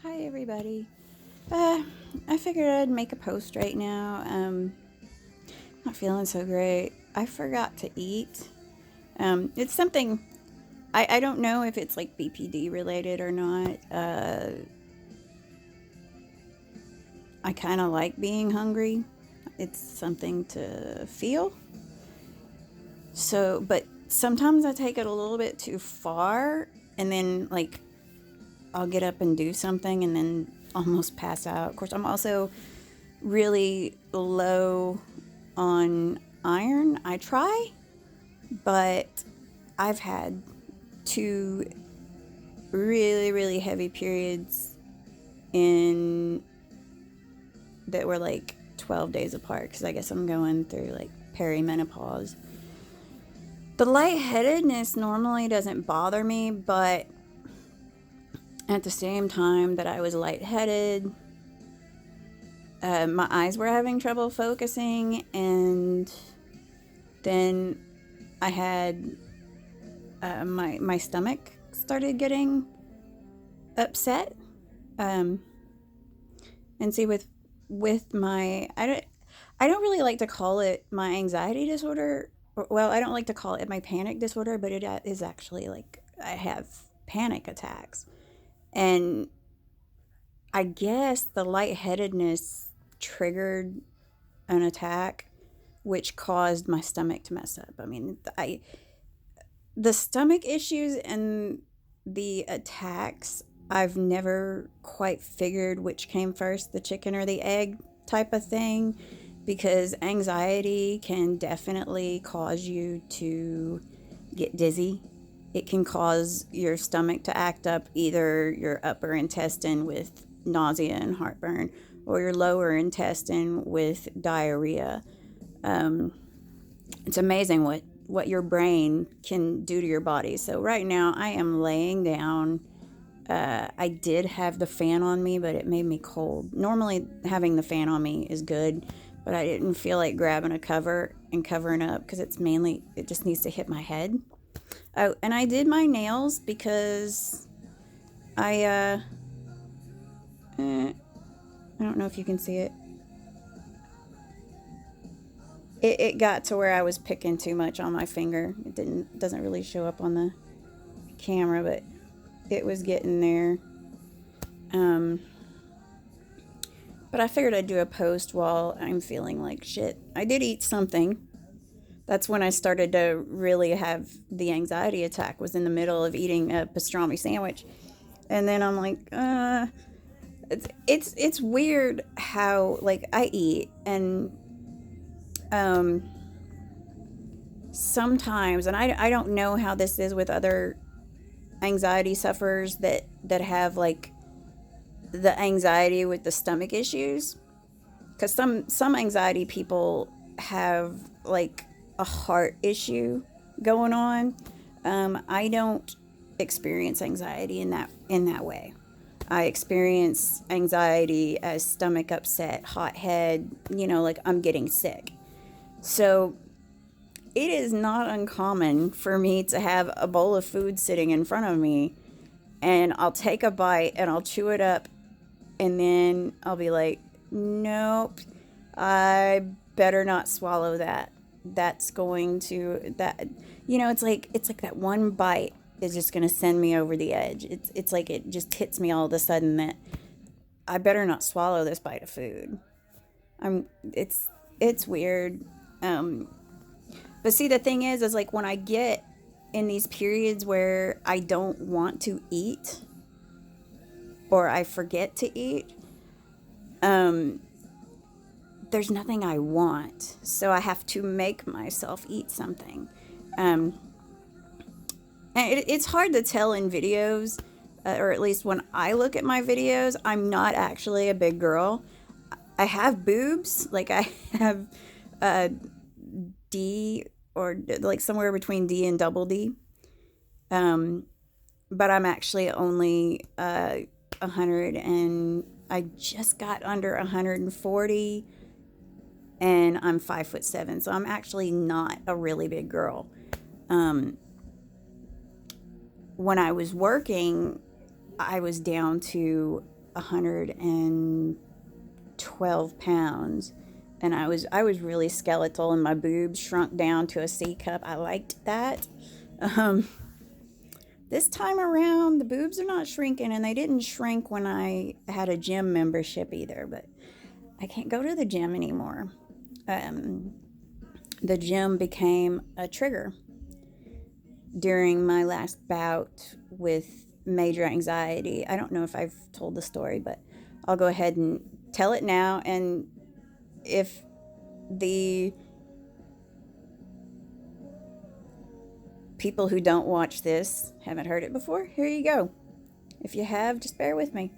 Hi everybody. I figured I'd make a post right now. Not feeling so great. I forgot to eat. It's something I don't know if it's like BPD related or not. I kind of like being hungry. It's something to feel. But sometimes I take it a little bit too far, and then like I'll get up and do something, and then almost pass out. Of course, I'm also really low on iron. I try, but I've had two really, really heavy periods in that were like 12 days apart because I guess I'm going through like perimenopause. The lightheadedness normally doesn't bother me, but at the same time that I was lightheaded, my eyes were having trouble focusing, and then I had my stomach started getting upset. Um, and see with my I don't really like to call it my anxiety disorder. Well, I don't like to call it my panic disorder, but it is actually like I have panic attacks, and I guess the lightheadedness triggered an attack, which caused my stomach to mess up. I mean, the stomach issues and the attacks, I've never quite figured which came first, the chicken or the egg type of thing, because anxiety can definitely cause you to get dizzy. It can cause your stomach to act up, either your upper intestine with nausea and heartburn, or your lower intestine with diarrhea. Um, it's amazing what your brain can do to your body. So right now I am laying down. I did have the fan on me, but it made me cold. Normally having the fan on me is good, but I didn't feel like grabbing a cover and covering up because it just needs to hit my head. Oh, and I did my nails because I I don't know if you can see it. It got to where I was picking too much on my finger. It doesn't really show up on the camera, but it was getting there. Um, but I figured I'd do a post while I'm feeling like shit. I did eat something. That's when I started to really have the anxiety attack. Was in the middle of eating a pastrami sandwich, and then I'm like, it's weird how like I eat and um sometimes, and I don't know how this is with other anxiety sufferers that have like the anxiety with the stomach issues, because some anxiety people have like a heart issue going on. I don't experience anxiety in that way. I experience anxiety as stomach upset, hot head, like I'm getting sick. So it is not uncommon for me to have a bowl of food sitting in front of me, and I'll take a bite and I'll chew it up, and then I'll be like, nope, I better not swallow that. That's going to that it's like that one bite is just going to send me over the edge. It's like it just hits me all of a sudden that I better not swallow this bite of food. I'm it's weird. Um but see, the thing is like when I get in these periods where I don't want to eat or I forget to eat, um there's nothing I want, so I have to make myself eat something. Um, and it's hard to tell in videos, or at least when I look at my videos, I'm not actually a big girl. I have boobs, like I have uh, D, or like somewhere between D and double D. Um, but I'm actually only 100, and I just got under 140, and I'm 5'7", so I'm actually not a really big girl. Um, when I was working, I was down to 112 pounds, and I was really skeletal, and my boobs shrunk down to a C cup. I liked that. Um, this time around, the boobs are not shrinking, and they didn't shrink when I had a gym membership either. But I can't go to the gym anymore. Um, the gym became a trigger during my last bout with major anxiety. I don't know if I've told the story, but I'll go ahead and tell it now. And if the people who don't watch this haven't heard it before, here you go. If you have, just bear with me.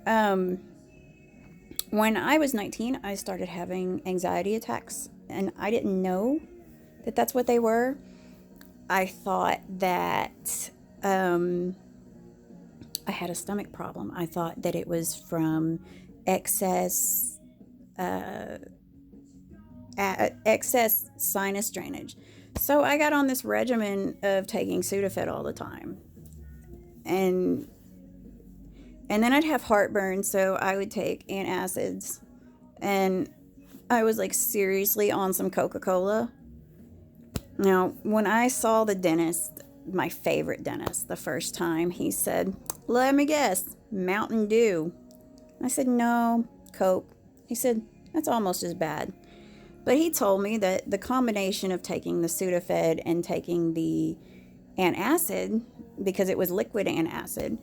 Um, when I was 19, I started having anxiety attacks, and I didn't know that that's what they were. I thought that I had a stomach problem. I thought that it was from excess excess sinus drainage. So I got on this regimen of taking Sudafed all the time, and and then I'd have heartburn, so I would take antacids, and I was like seriously on some Coca Cola. Now, when I saw the dentist, my favorite dentist, the first time, he said, "Let me guess, Mountain Dew." I said, "No, Coke." He said, "That's almost as bad." But he told me that the combination of taking the Sudafed and taking the antacid, because it was liquid antacid,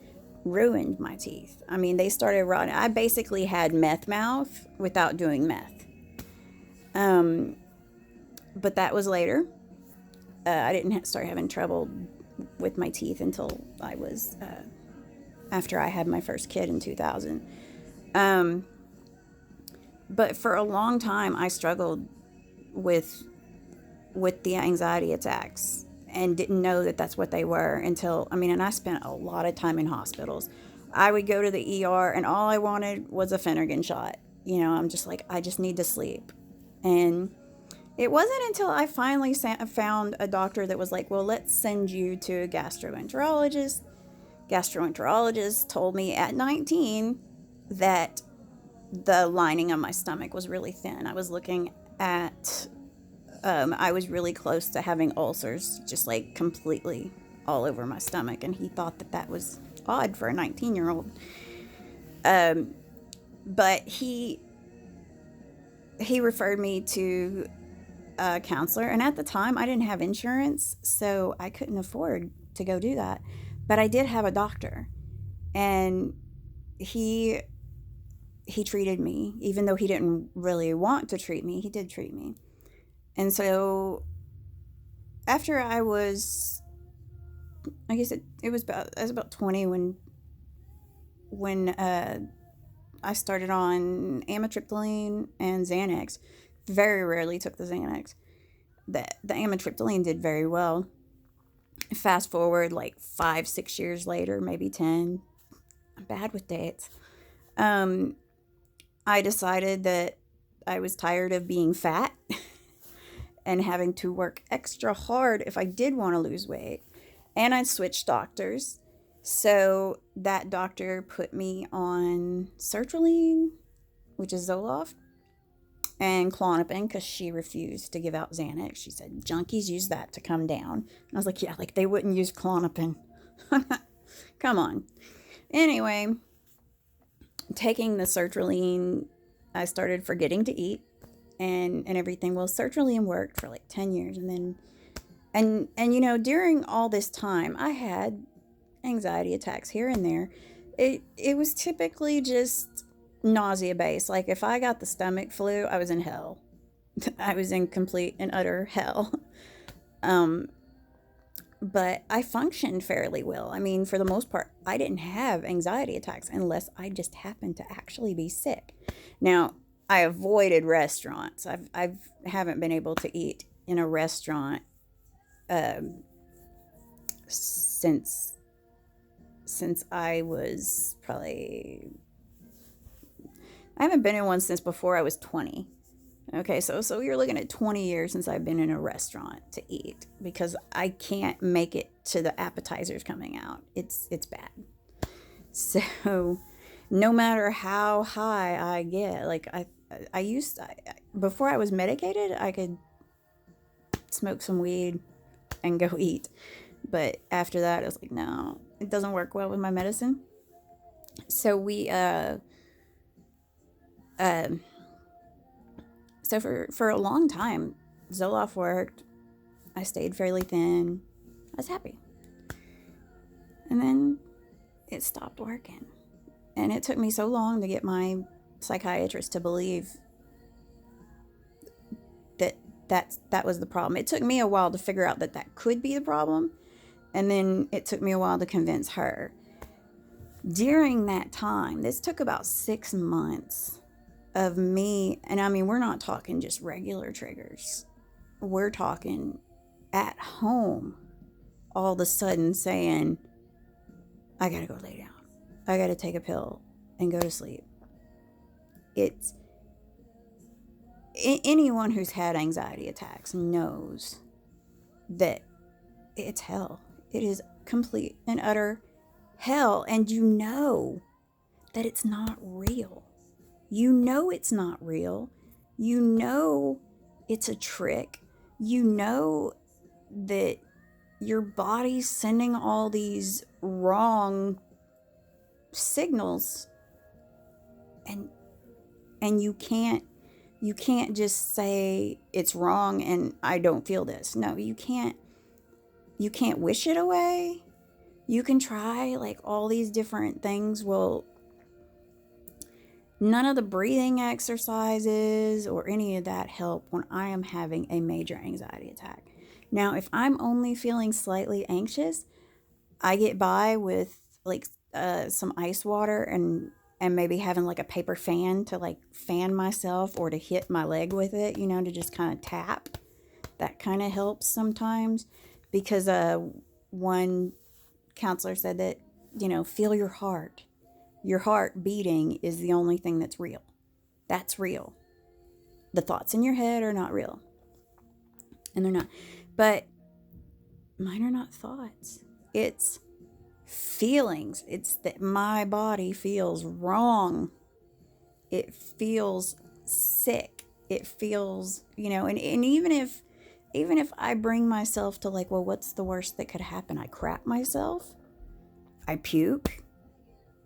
ruined my teeth. I mean, they started rotting. I basically had meth mouth without doing meth. Um, but that was later. I didn't start having trouble with my teeth until I was after I had my first kid in 2000. Um, but for a long time, I struggled with the anxiety attacks and didn't know that that's what they were until, I mean, and I spent a lot of time in hospitals. I would go to the ER, and all I wanted was a Phenergan shot. I'm just like, I just need to sleep. And it wasn't until I finally found a doctor that was like, well, let's send you to a gastroenterologist. Gastroenterologist told me at 19 that the lining of my stomach was really thin. I was looking at, I was really close to having ulcers, just like completely all over my stomach. And he thought that that was odd for a 19-year-old. But he referred me to a counselor. And at the time, I didn't have insurance, so I couldn't afford to go do that. But I did have a doctor. And he treated me, even though he didn't really want to treat me. He did treat me. And so after I was, I guess it was I was about 20 when I started on amitriptyline and Xanax. Very rarely took the Xanax. The amitriptyline did very well. Fast forward like 5, 6 years later, maybe 10. I'm bad with dates. Um, I decided that I was tired of being fat and having to work extra hard if I did want to lose weight. And I switched doctors. So that doctor put me on sertraline, which is Zoloft, and Klonopin, because she refused to give out Xanax. She said junkies use that to come down. And I was like, yeah, like they wouldn't use Klonopin. Come on. Anyway, taking the sertraline, I started forgetting to eat and everything. Well, sertraline worked for like 10 years, and then during all this time I had anxiety attacks here and there. It was typically just nausea based. Like if I got the stomach flu, I was in hell. I was in complete and utter hell. Um but I functioned fairly well. I mean, for the most part, I didn't have anxiety attacks unless I just happened to actually be sick. Now, I avoided restaurants. I haven't been able to eat in a restaurant um, since I was probably, I haven't been in one since before I was 20. Okay, so you're looking at 20 years since I've been in a restaurant to eat, because I can't make it to the appetizers coming out. It's bad. So no matter how high I get. Like before I was medicated, I could smoke some weed and go eat. But after that, I was like, no, it doesn't work well with my medicine. So uh, so for a long time, Zoloft worked. I stayed fairly thin. I was happy. And then it stopped working. And it took me so long to get my psychiatrist to believe that was the problem. It took me a while to figure out that could be the problem. And then it took me a while to convince her. During that time, this took about 6 months of me, and I mean, we're not talking just regular triggers. We're talking at home, all of a sudden saying, I gotta go lay down. I gotta take a pill and go to sleep. It's anyone who's had anxiety attacks knows that it's hell. It is complete and utter hell, and you know that it's not real. You know it's not real. You know it's a trick. You know that your body's sending all these wrong signals, and you can't just say it's wrong and I don't feel this. No, you can't wish it away. You can try like all these different things. Well, none of the breathing exercises or any of that help when I am having a major anxiety attack. Now, if I'm only feeling slightly anxious, I get by with like some ice water and maybe having like a paper fan to like fan myself or to hit my leg with it, to just kind of tap. That kind of helps sometimes, because one counselor said that, feel your heart. Your heart beating is the only thing that's real. That's real. The thoughts in your head are not real. And they're not. But mine are not thoughts. It's feelings. It's that my body feels wrong. It feels sick. It feels, and even if I bring myself to like, well, what's the worst that could happen? I crap myself. I puke.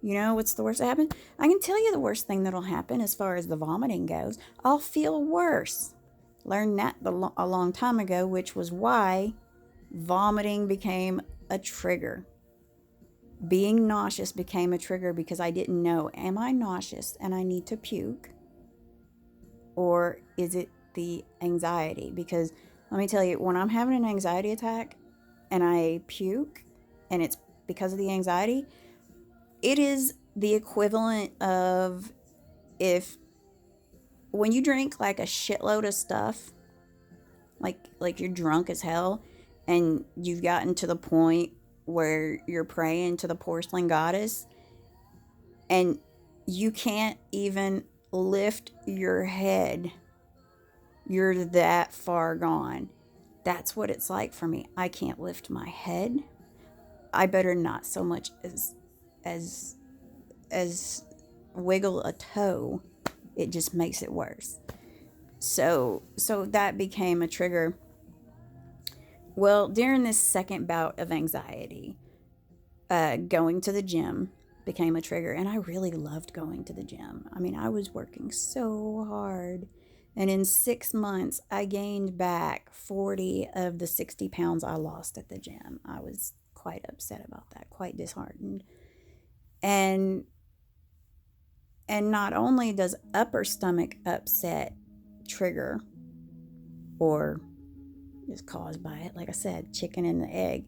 What's the worst that happen? I can tell you the worst thing that'll happen as far as the vomiting goes. I'll feel worse. Learned that a long time ago, which was why vomiting became a trigger. Being nauseous became a trigger because I didn't know, am I nauseous and I need to puke? Or is it the anxiety? Because let me tell you, when I'm having an anxiety attack and I puke and it's because of the anxiety, it is the equivalent of when you drink like a shitload of stuff, like you're drunk as hell, and you've gotten to the point where you're praying to the porcelain goddess and you can't even lift your head. You're that far gone. That's what it's like for me. I can't lift my head. I better not so much as wiggle a toe. It just makes it worse. So that became a trigger. Well, during this second bout of anxiety, going to the gym became a trigger, and I really loved going to the gym. I mean, I was working so hard, and in 6 months, I gained back 40 of the 60 pounds I lost at the gym. I was quite upset about that, quite disheartened. And not only does upper stomach upset trigger, or is caused by it, like I said, chicken and the egg,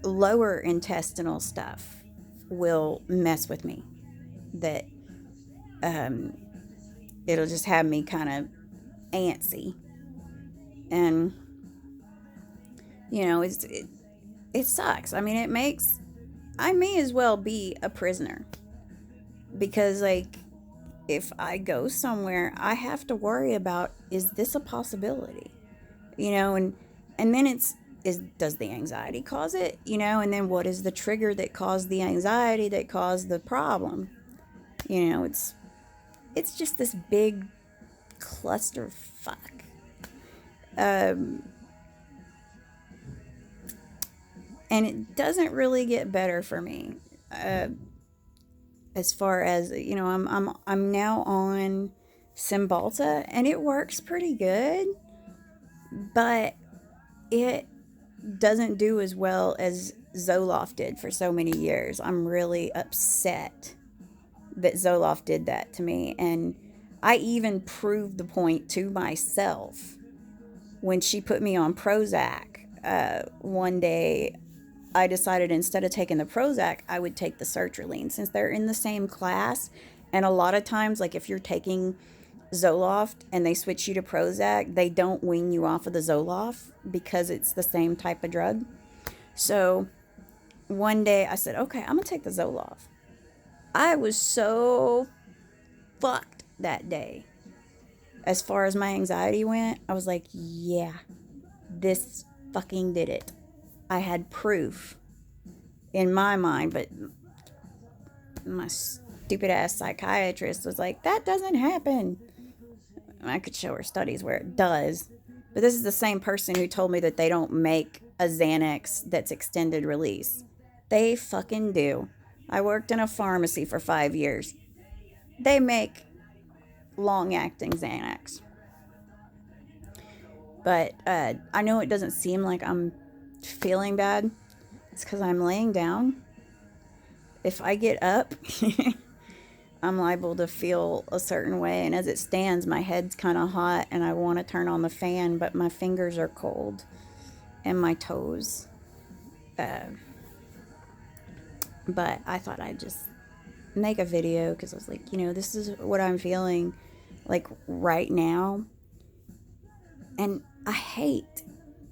lower intestinal stuff will mess with me. That it'll just have me kind of antsy, and it sucks. I mean, I may as well be a prisoner, because like if I go somewhere, I have to worry about, is this a possibility? And then it's does the anxiety cause it? And then what is the trigger that caused the anxiety that caused the problem? It's just this big clusterfuck. Um, and it doesn't really get better for me. Uh, as far as I'm now on Cymbalta, and it works pretty good, but it doesn't do as well as Zoloft did for so many years. I'm really upset that Zoloft did that to me, and I even proved the point to myself when she put me on Prozac. One day, I decided instead of taking the Prozac, I would take the sertraline since they're in the same class. And a lot of times, like if you're taking Zoloft and they switch you to Prozac, they don't wean you off of the Zoloft because it's the same type of drug. So one day I said, okay, I'm going to take the Zoloft. I was so fucked that day. As far as my anxiety went, I was like, yeah, this fucking did it. I had proof in my mind, but my stupid ass psychiatrist was like, that doesn't happen. I could show her studies where it does. But this is the same person who told me that they don't make a Xanax that's extended release. They fucking do. I worked in a pharmacy for 5 years. They make long acting Xanax. But I know it doesn't seem like I'm feeling bad. It's because I'm laying down. If I get up, I'm liable to feel a certain way. And as it stands, my head's kind of hot and I want to turn on the fan, but my fingers are cold and my toes. But I thought I'd just make a video because I was like, this is what I'm feeling like right now. And I hate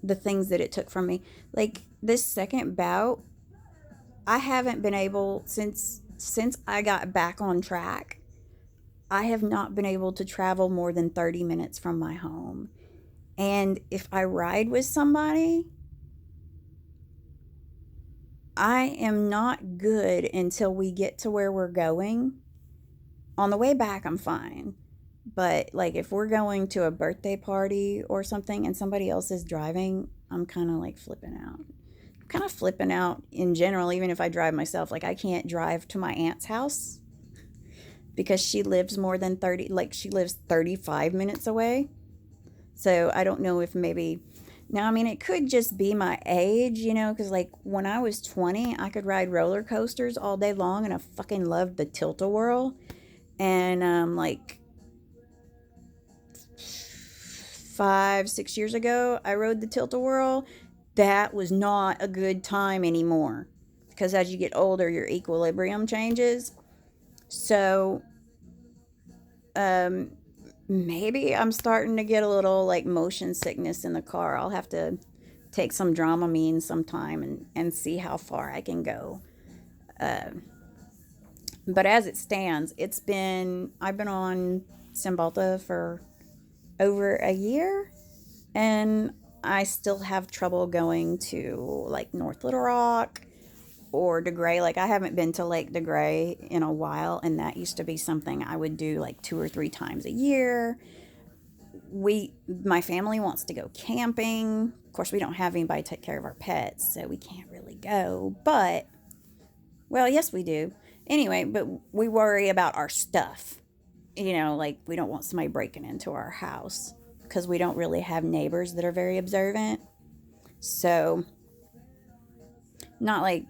the things that it took from me. Like this second bout, I haven't been able since I got back on track. I have not been able to travel more than 30 minutes from my home. And if I ride with somebody, I am not good until we get to where we're going. On the way back, I'm fine. But like if we're going to a birthday party or something and somebody else is driving, I'm kind of like flipping out. I'm kind of flipping out in general, even if I drive myself. Like I can't drive to my aunt's house because she lives she lives 35 minutes away. So I don't know if maybe, now, I mean, it could just be my age, because like when I was 20, I could ride roller coasters all day long and I fucking loved the Tilt-A-Whirl. And like 5-6 years ago, I rode the Tilt-A-Whirl. That was not a good time anymore because as you get older, your equilibrium changes. So, maybe I'm starting to get a little like motion sickness in the car. I'll have to take some Dramamine sometime and see how far I can go. But as it stands, I've been on Cymbalta for over a year and I still have trouble going to like North Little Rock or DeGray. Like I haven't been to Lake DeGray in a while, and that used to be something I would do like 2 or 3 times a year. My family wants to go camping. Of course, we don't have anybody take care of our pets, so we can't really go. But, well, yes, we do. Anyway, but we worry about our stuff. Like we don't want somebody breaking into our house because we don't really have neighbors that are very observant. So, not like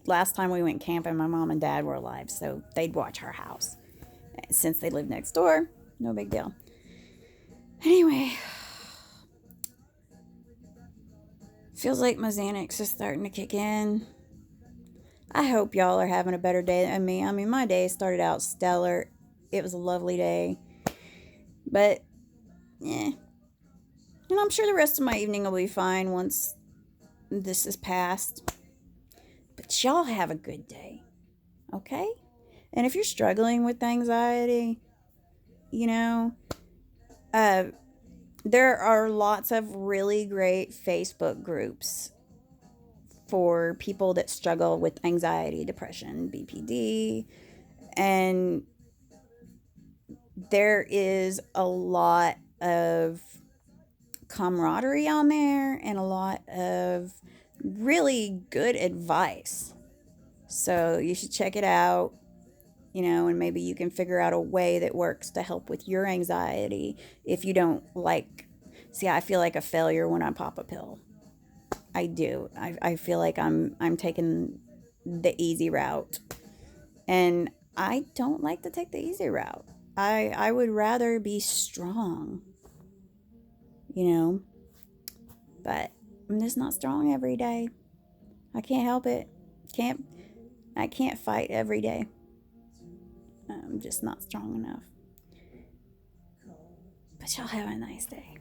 last time we went camping, my mom and dad were alive, so they'd watch our house. Since they live next door, no big deal. Anyway, feels like my Xanax is starting to kick in. I hope y'all are having a better day than me. I mean, my day started out stellar. It was a lovely day. But, and I'm sure the rest of my evening will be fine once this is past. But y'all have a good day, okay? And if you're struggling with anxiety, there are lots of really great Facebook groups for people that struggle with anxiety, depression, BPD. And there is a lot of camaraderie on there and a lot of really good advice. So you should check it out, and maybe you can figure out a way that works to help with your anxiety if you don't like. See, I feel like a failure when I pop a pill. I do. I feel like I'm taking the easy route. And I don't like to take the easy route. I would rather be strong, you know, but I'm just not strong every day. I can't help it. Can't I can't fight every day. I'm just not strong enough. But y'all have a nice day.